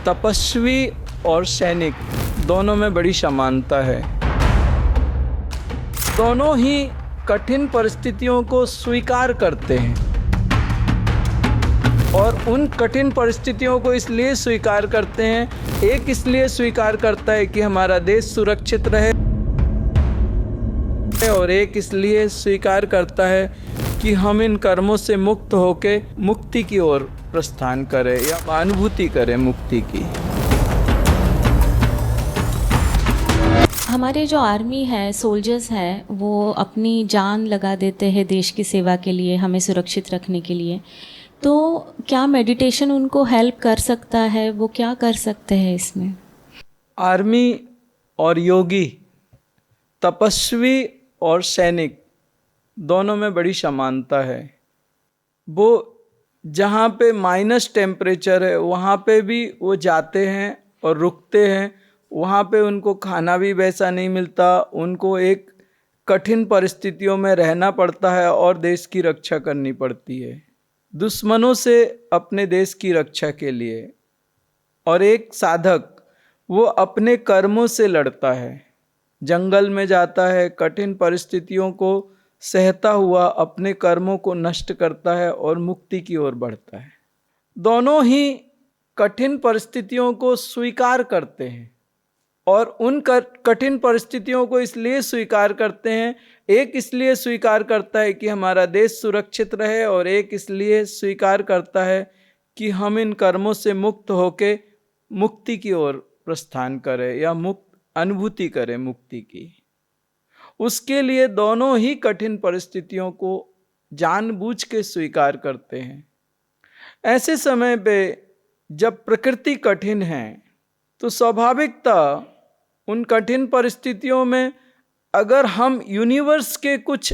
तपस्वी और सैनिक दोनों में बड़ी समानता है। दोनों ही कठिन परिस्थितियों को स्वीकार करते हैं और उन कठिन परिस्थितियों को इसलिए स्वीकार करते हैं, एक इसलिए स्वीकार करता है कि हमारा देश सुरक्षित रहे और एक इसलिए स्वीकार करता है कि हम इन कर्मों से मुक्त होके मुक्ति की ओर प्रस्थान करें या अनुभूति करें मुक्ति की। हमारे जो आर्मी है, सोल्जर्स हैं, वो अपनी जान लगा देते हैं देश की सेवा के लिए, हमें सुरक्षित रखने के लिए। तो क्या मेडिटेशन उनको हेल्प कर सकता है? वो क्या कर सकते हैं इसमें? आर्मी और योगी, तपस्वी और सैनिक दोनों में बड़ी समानता है। वो जहाँ पे माइनस टेम्परेचर है वहाँ पे भी वो जाते हैं और रुकते हैं। वहाँ पे उनको खाना भी वैसा नहीं मिलता, उनको एक कठिन परिस्थितियों में रहना पड़ता है और देश की रक्षा करनी पड़ती है, दुश्मनों से अपने देश की रक्षा के लिए। और एक साधक वो अपने कर्मों से लड़ता है, जंगल में जाता है, कठिन परिस्थितियों को सहता हुआ अपने कर्मों को नष्ट करता है और मुक्ति की ओर बढ़ता है। दोनों ही कठिन परिस्थितियों को स्वीकार करते हैं और उन कठिन परिस्थितियों को इसलिए स्वीकार करते हैं, एक इसलिए स्वीकार करता है कि हमारा देश सुरक्षित रहे और एक इसलिए स्वीकार करता है कि हम इन कर्मों से मुक्त होके मुक्ति की ओर प्रस्थान करें या मुक्त अनुभूति करें मुक्ति की। उसके लिए दोनों ही कठिन परिस्थितियों को जानबूझ के स्वीकार करते हैं। ऐसे समय पे जब प्रकृति कठिन है तो स्वाभाविकता उन कठिन परिस्थितियों में अगर हम यूनिवर्स के कुछ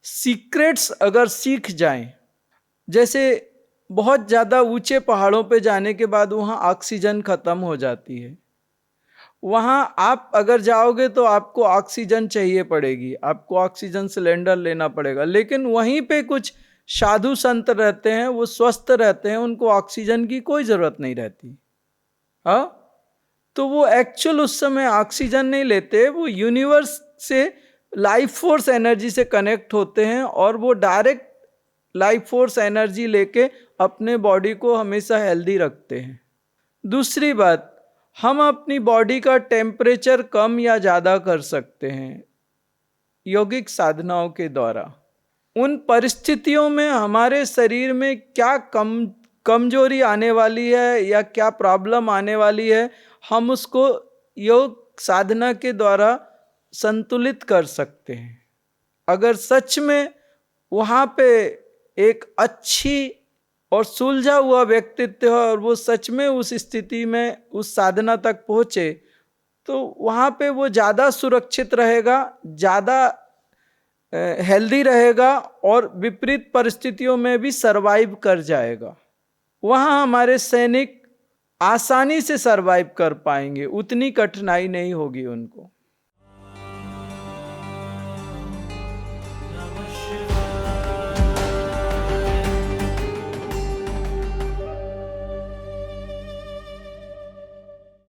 सीक्रेट्स अगर सीख जाएं, जैसे बहुत ज़्यादा ऊंचे पहाड़ों पे जाने के बाद वहाँ ऑक्सीजन ख़त्म हो जाती है, वहाँ आप अगर जाओगे तो आपको ऑक्सीजन चाहिए पड़ेगी, आपको ऑक्सीजन सिलेंडर लेना पड़ेगा। लेकिन वहीं पे कुछ साधु संत रहते हैं, वो स्वस्थ रहते हैं, उनको ऑक्सीजन की कोई ज़रूरत नहीं रहती। हाँ, तो वो एक्चुअल उस समय ऑक्सीजन नहीं लेते, वो यूनिवर्स से लाइफ फोर्स एनर्जी से कनेक्ट होते हैं और वो डायरेक्ट लाइफ फोर्स एनर्जी लेके अपने बॉडी को हमेशा हेल्दी रखते हैं। दूसरी बात, हम अपनी बॉडी का टेम्परेचर कम या ज़्यादा कर सकते हैं योगिक साधनाओं के द्वारा। उन परिस्थितियों में हमारे शरीर में क्या कमजोरी आने वाली है या क्या प्रॉब्लम आने वाली है, हम उसको योग साधना के द्वारा संतुलित कर सकते हैं। अगर सच में वहाँ पे एक अच्छी और सुलझा हुआ व्यक्तित्व है और वो सच में उस स्थिति में उस साधना तक पहुँचे, तो वहाँ पे वो ज़्यादा सुरक्षित रहेगा, ज़्यादा हेल्दी रहेगा और विपरीत परिस्थितियों में भी सरवाइव कर जाएगा। वहाँ हमारे सैनिक आसानी से सरवाइव कर पाएंगे, उतनी कठिनाई नहीं होगी उनको।